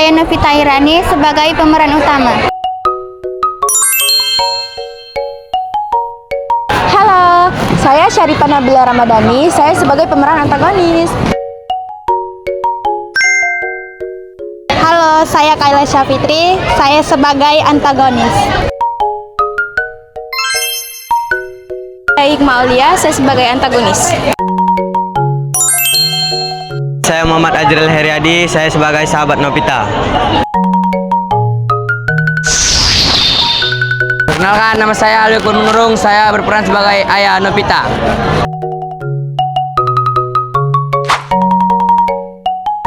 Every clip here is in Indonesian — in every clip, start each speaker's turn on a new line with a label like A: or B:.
A: saya Novita Irani sebagai pemeran utama.
B: Halo, saya Syarifah Nabila Ramadhani, saya sebagai pemeran antagonis.
A: Halo, saya Kayla Syafitri, saya sebagai antagonis.
B: Saya Iqma Aulia, saya sebagai antagonis.
C: Saya Muhammad Ajril Heriadi, saya sebagai sahabat Novita. Perkenalkan, nama saya Alikun Menurung, saya berperan sebagai ayah Novita.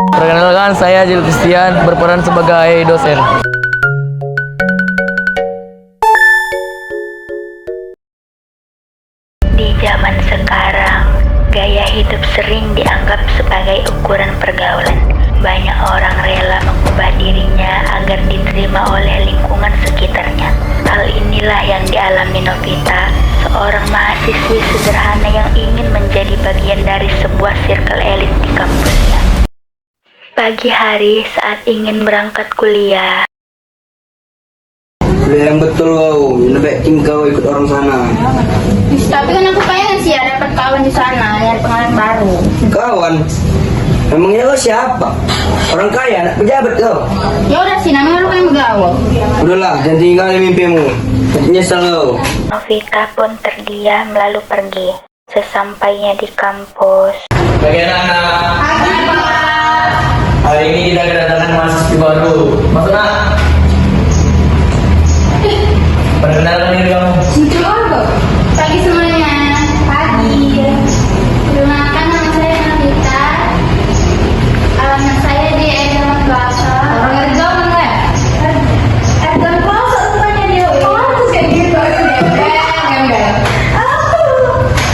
D: Perkenalkan, saya Jil Christian, berperan sebagai dosen.
E: Di zaman sekarang, gaya hidup sering dianggap sebagai ukuran pergaulan. Banyak orang rela mengubah dirinya agar diterima oleh lingkungan sekitarnya. Hal inilah yang dialami Novita, seorang mahasiswi sederhana yang ingin menjadi bagian dari sebuah circle elit di kampusnya. Pagi hari saat ingin berangkat kuliah,
C: Yang betul kau, nebekin kau ikut orang sana.
A: Tapi kan aku pengen sih ya dapat kawan di sana, nyari pengalaman baru.
C: Kawan? Emangnya kau siapa? Orang kaya, anak pejabat kau?
A: Ya udah sih, namanya lu kan begaul.
C: Udahlah, jangan tinggalin mimpimu. Nyesel kau.
E: Novita pun terdiam lalu pergi. Sesampainya di kampus,
D: Bagi anak-anak, hari ini kita kedatangan mahasiswa baru. Masuk nak. Perkenalkan diri kamu.
A: Pagi semuanya. Pagi. Perkenalkan, nama saya Novita. Alamat saya di Edelman Plaza. Orang Erjau mana ya? Edelman Plaza rupanya dia. Oh, terus kayak gitu. Gembel.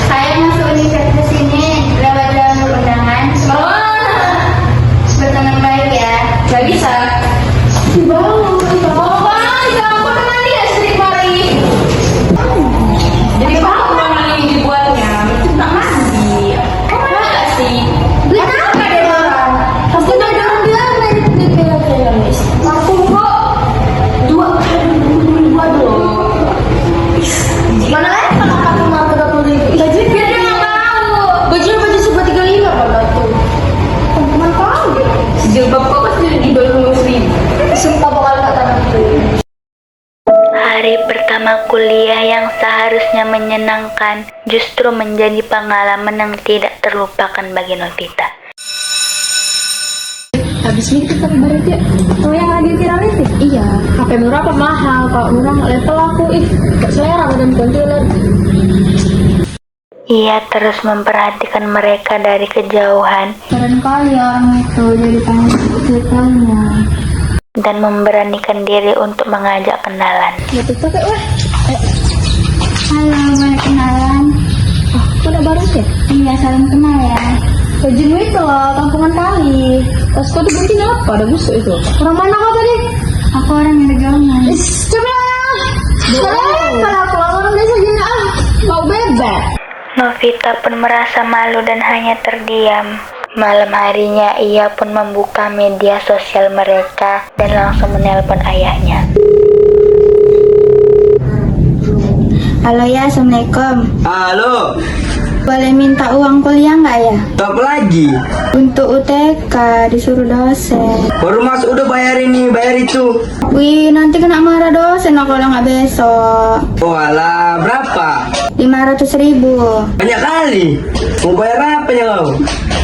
A: Saya masuk universitas ini lewat jalur undangan. Berteman baik ya. Gak bisa. Bau. Jadi kalau ruangan ini dibuatnya, itu tak mandi. Oh, enggak sih? Kenapa ada orang? Pasti ada orang bilang dari PPL, Miss. Aku kok dua dong. Mana lagi kalau kamu mau 30.000? Gaji dia nggak mau. Baju sebuah 35 kalau tuh. Teman kau. Jilbab kok pasti di bawah 50.000. Sumpah bakal kata itu.
E: hari pertama kuliah yang seharusnya menyenangkan justru menjadi pengalaman yang tidak terlupakan bagi Novita.
B: Habis ini kita baru dia. Oh, yang lagi viral itu? Iya. HP murah apa mahal? Kalau murah level aku, gak selera dan kontuler.
E: Ia terus memperhatikan mereka dari kejauhan
A: Keren kali orang itu, jadi pengen ceritanya.
E: dan memberanikan diri untuk mengajak kenalan.
B: Ya TikTok ya, wah.
A: Halo, boleh kenalan?
B: Oh, udah baru sih?
A: Iya, salam kenal ya.
B: Bajinmu itu loh, kampungan kali. Tas kau dibuncin apa? Ada busuk itu. Orang mana kau tadi?
A: Aku orang yang Degalman.
B: Coba. Kalau aku orang desa gini mau bebek.
E: Novita pun merasa malu dan hanya terdiam. Malam harinya ia pun membuka media sosial mereka dan langsung menelpon ayahnya.
A: Halo ya, Assalamualaikum.
C: Halo,
A: Boleh minta uang kuliah nggak ya?
C: tak apa lagi?
A: Untuk UTK disuruh dosen.
C: Baru masuk udah bayar ini, bayar itu.
A: Wih, nanti kena marah dosen kalau nggak besok.
C: Oh alah, berapa?
A: 500.000.
C: Banyak kali. Mau bayar apa ya kau?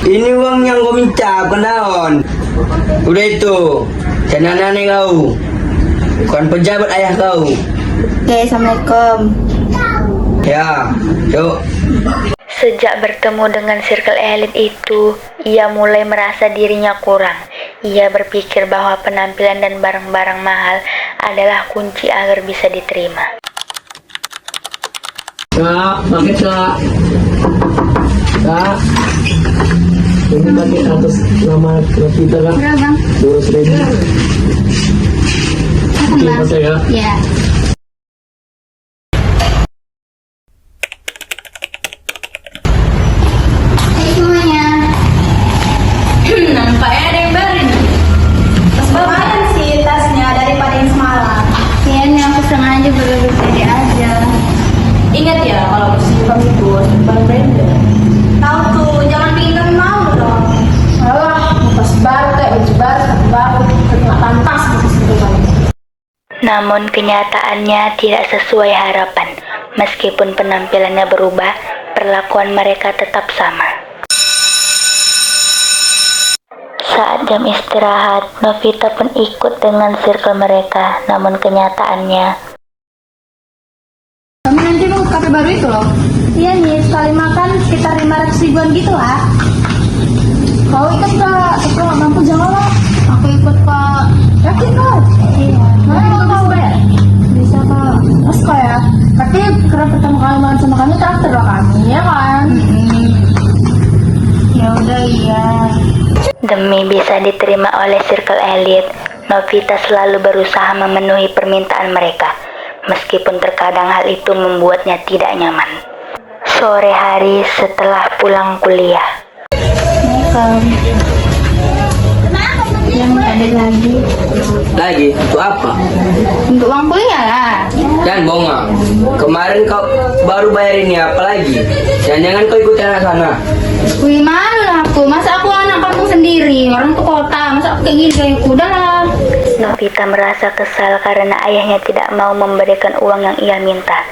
C: Ini uang yang kau minta, bukan daun. Udah itu, jangan aneh kau. Bukan pejabat ayah kau.
A: Oke, Assalamualaikum.
C: Ya, yuk.
E: Sejak bertemu dengan circle elit itu, ia mulai merasa dirinya kurang. Ia berpikir bahwa penampilan dan barang-barang mahal adalah kunci agar bisa diterima.
D: Kak, pakai kak. Kak, ini pakai atas nama Novita kak.
A: Berapa, Bang?
D: 200.000. Oke, masuk ya.
A: Ya. Hai semuanya.
B: Nampaknya ada yang baru nih. Pas banget.
E: Namun kenyataannya tidak sesuai harapan. Meskipun penampilannya berubah, perlakuan mereka tetap sama. Saat jam istirahat, Novita pun ikut dengan circle mereka. Namun kenyataannya,
B: Kami nanti mau kafe baru itu loh. Iya nih, sekali makan sekitar 500 ribuan gitu lah. Kau ikut gak? Aku gak mampu, jangan lah. Aku ikut kak. Yakin kak? Iya. Mau kau bayar? Bisa kak. Mas kak ya? Tapi karena pertama kali makan sama kami traktir lah kami, ya kan? Ya udah iya.
E: demi bisa diterima oleh circle elit, Novita selalu berusaha memenuhi permintaan mereka, meskipun terkadang hal itu membuatnya tidak nyaman. Sore hari setelah pulang kuliah,
B: Yang ada lagi.
C: Lagi? Untuk apa?
B: Untuk uang kuliah lah.
C: Jangan bohong ah. Kemarin kau baru bayarin apa lagi? Jangan kau ikut anak sana.
B: Wih, malu lah aku. Masa aku anak kampung sendiri, orang tuh kota. Masa aku kayak gini kayak udah lah.
E: Novita merasa kesal karena ayahnya tidak mau memberikan uang yang ia minta.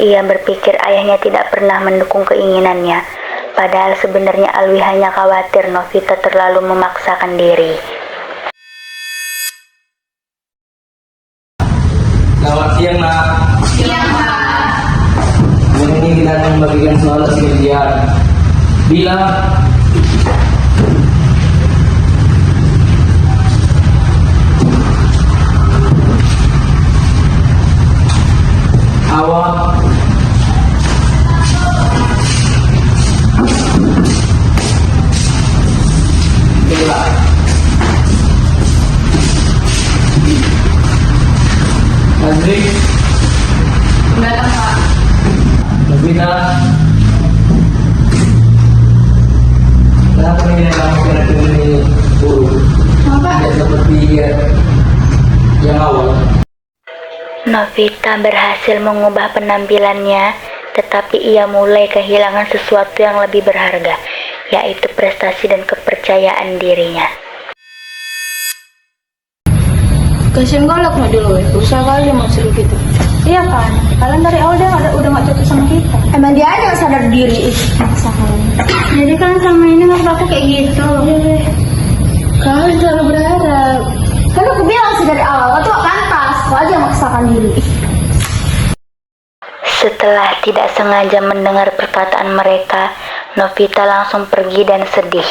E: Ia berpikir ayahnya tidak pernah mendukung keinginannya. Padahal sebenarnya Alwi hanya khawatir Novita terlalu memaksakan diri.
C: Selamat siang nak. Siang pak. Ini kita akan membagikan soal kerjaan. Bila awak Bila Azri
A: Datang pak.
C: Novita, kenapa ini kamu kira-kira ini buruk? Tidak seperti yang awal.
E: Novita berhasil mengubah penampilannya, tetapi ia mulai kehilangan sesuatu yang lebih berharga, yaitu prestasi dan kepercayaan dirinya.
B: Kasian galak nggak dulu ya, usaha kali mau seru gitu. Iya kan, kalian dari awal dia udah nggak cocok sama kita. Emang dia aja nggak sadar diri, maksa kalian. Jadi kan sama ini maksud aku kayak gitu. Kalian terlalu berharap. Kan aku bilang sih dari awal, kau tuh gak pantas, kau aja maksakan diri.
E: Setelah tidak sengaja mendengar perkataan mereka, Novita langsung pergi dan sedih.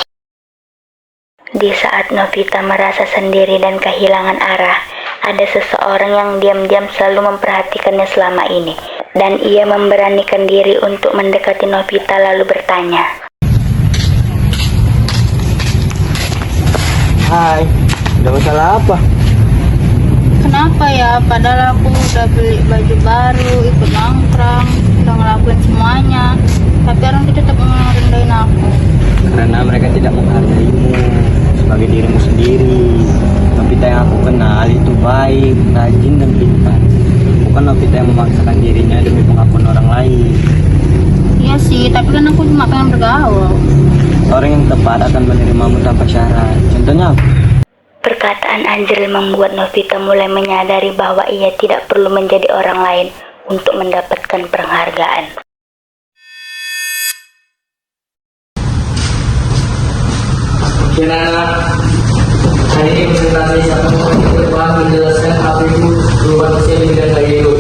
E: Di saat Novita merasa sendiri dan kehilangan arah, ada seseorang yang diam-diam selalu memperhatikannya selama ini, dan ia memberanikan diri untuk mendekati Novita lalu bertanya.
C: Hai, udah masalah apa?
B: Kenapa ya? Padahal aku udah beli baju baru, ikut nongkrong, udah ngelakuin semuanya. Tapi orang itu tetap ngerendahin aku.
C: Karena mereka tidak menghargaimu sebagai dirimu sendiri. Novita yang aku kenal itu baik, rajin dan pintar. Bukan Novita yang memaksakan dirinya demi pengakuan orang lain.
B: Iya sih, tapi kan aku cuma pengen bergaul.
C: Orang yang tepat akan menerimamu tanpa syarat. Contohnya apa?
E: Perkataan Anjel membuat Novita mulai menyadari bahwa ia tidak perlu menjadi orang lain untuk mendapatkan penghargaan.
C: Oke anak, hari ini presentasi satu poin yang terbahas menjelaskan apa itu perubahan usia dan gaya hidup.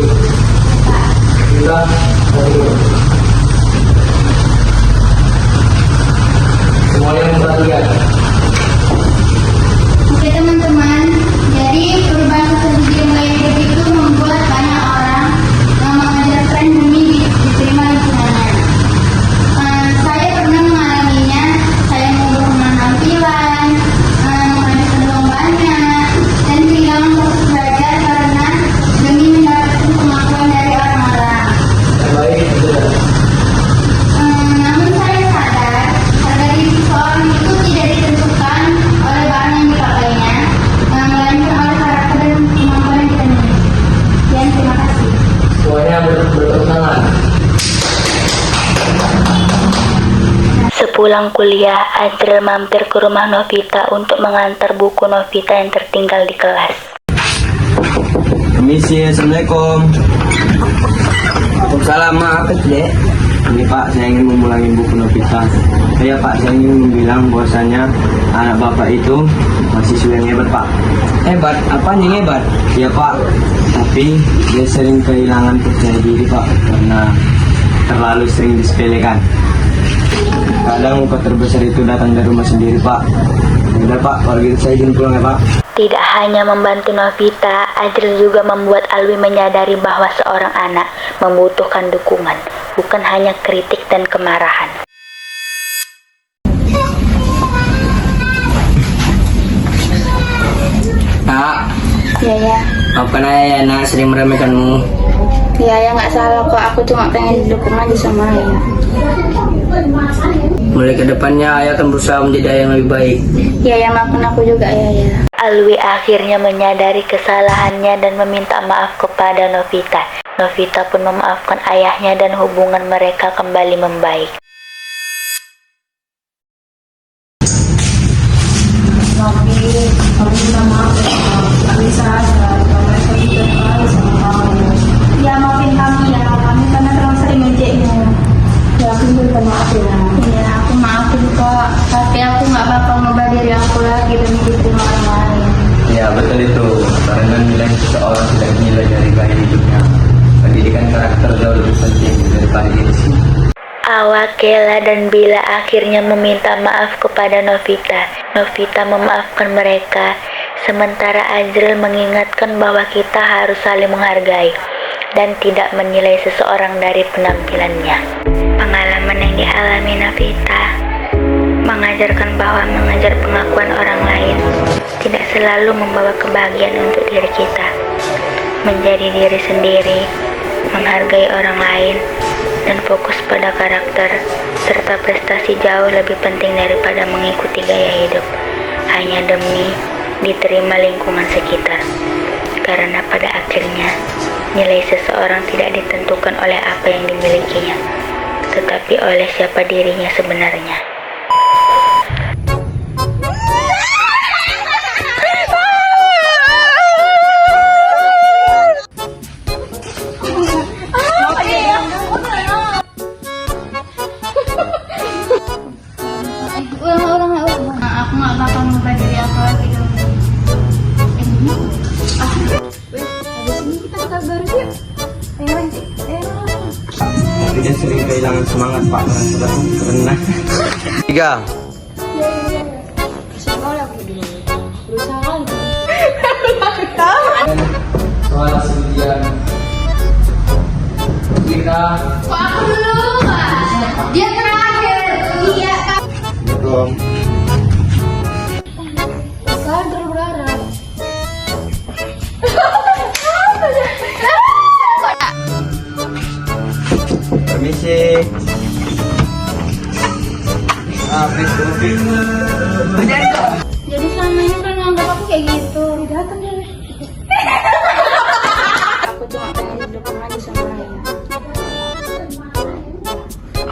C: Kita semuanya memperhatikan.
B: Oke teman-teman, jadi perubahan keseluruhan gaya hidup itu membuat banyak orang mengajar tren demi diterima lingkungannya. Saya pernah mengalaminya. Saya mengubah penampilan, menghabiskan uang banyak, dan kehilangan fokus belajar karena demi mendapatkan pengakuan dari orang-orang.
C: Baik, sudah.
B: Namun saya sadar harga diri seseorang itu tidak ditentukan oleh barang yang dipakainya, melainkan oleh karakter dan kemampuan yang kita miliki. Dan terima kasih.
C: Semuanya bertentangan.
E: Sepulang kuliah, Azril mampir ke rumah Novita untuk mengantar buku Novita yang tertinggal di kelas.
C: Permisi, assalamualaikum.
D: Waalaikumsalam, maaf dek.
C: Ini Pak, saya ingin mengulangi buku Novita. Saya Pak, saya ingin membilang bahwasanya anak Bapak itu mahasiswa yang hebat Pak.
D: Hebat, apa yang hebat?
C: Ya Pak, tapi dia sering kehilangan percaya diri Pak karena terlalu sering disepelekan. Kadang muka terbesar itu datang dari rumah sendiri Pak. Udah Pak, kalau gitu saya izin pulang ya Pak.
E: Tidak hanya membantu Novita, Ajril juga membuat Alwi menyadari bahwa seorang anak membutuhkan dukungan, bukan hanya kritik dan kemarahan.
D: Nak,
B: Iya ya.
D: maafkan ayah ya nak sering meremehkanmu.
B: Iya ya, nggak salah kok. Aku cuma pengen didukung aja sama ayah.
D: Mulai ke depannya ayah akan berusaha menjadi ayah yang lebih baik.
B: Iya ya, maafkan aku juga ayah ya.
E: Alwi akhirnya menyadari kesalahannya dan meminta maaf kepada Novita. Novita pun memaafkan ayahnya dan hubungan mereka kembali membaik.
B: Ya maafin kami ya, kami karena terlalu sering ngejekmu. Ya aku minta maaf ya. Iya, aku maaf juga, tapi aku nggak bakal ngubah diri aku lagi demi diterima orang lain.
C: Ya betul itu, karena nilai seseorang tidak dinilai dari gaya hidupnya. Pendidikan karakter jauh lebih penting daripada diri sendiri.
E: Awak, Kela, dan Bila akhirnya meminta maaf kepada Novita. Novita memaafkan mereka, sementara Ajril mengingatkan bahwa kita harus saling menghargai dan tidak menilai seseorang dari penampilannya. Pengalaman yang dialami Novita mengajarkan bahwa mengejar pengakuan orang lain tidak selalu membawa kebahagiaan untuk diri kita. Menjadi diri sendiri, menghargai orang lain, dan fokus pada karakter serta prestasi jauh lebih penting daripada mengikuti gaya hidup hanya demi diterima lingkungan sekitar. Karena pada akhirnya nilai seseorang tidak ditentukan oleh apa yang dimilikinya, tetapi oleh siapa dirinya sebenarnya.
B: Aku nggak bakal ngubah diri aku lagi demi.
C: Tapi dia sering kehilangan semangat Pak karena
D: 3.
C: soal ujian kita
B: Kok aku dulu, Pak? Dia terakhir. Iya, Pak.
C: belum. Permisi.
B: Jadi selama ini kan nganggap aku kayak gitu. Datang deh. Aku cuma pengen didukung aja sama ayah.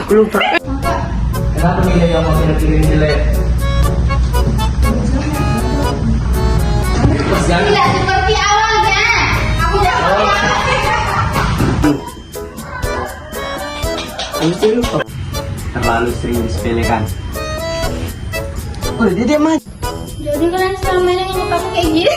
D: Aku lupa.
C: Kenapa nilai kamu pilih jelek?
B: Tidak seperti awalnya. Aku udah
C: Terlalu sering disepelekan.
D: Oh, dia mah.
B: Jadi kalian selama ini nganggap aku kayak gini.